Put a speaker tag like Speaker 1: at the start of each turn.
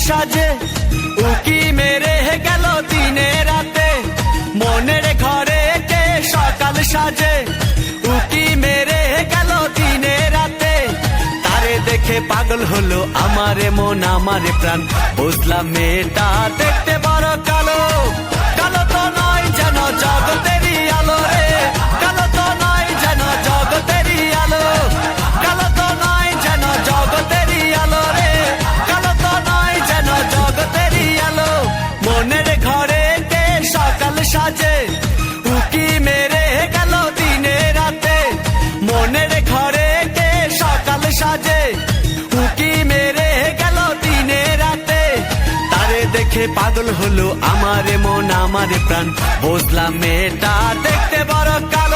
Speaker 1: সাজে উকি মেরে গেল দিনে রাতে, মনের ঘরে কে সকাল সাজে উকি মেরে গেল দিনে রাতে। তারে দেখে পাগল হলো আমারে মন আমারে প্রাণ, বুঝলাম মেয়েটা দেখতে বড় কালো। কালো তো নয় যেন জগতেরই আলো রে, কালো তো নয় যেন জগতেরই আলো, কালো তো নয় যেন জগতেরই আলো রে, কালো তো নয় যেন জগতেরই আলো। মনের ঘরে কে সকাল সাজে উকি মেরে গেল দিনে রাতে, মনের ঘরে কে সকাল সাজে উকি মেরে গেল দিনে রাতে। তারে দেখে পাগল হলো আমারে মন আমারে প্রাণ, বুঝলাম মেয়েটা দেখতে বড় কালো।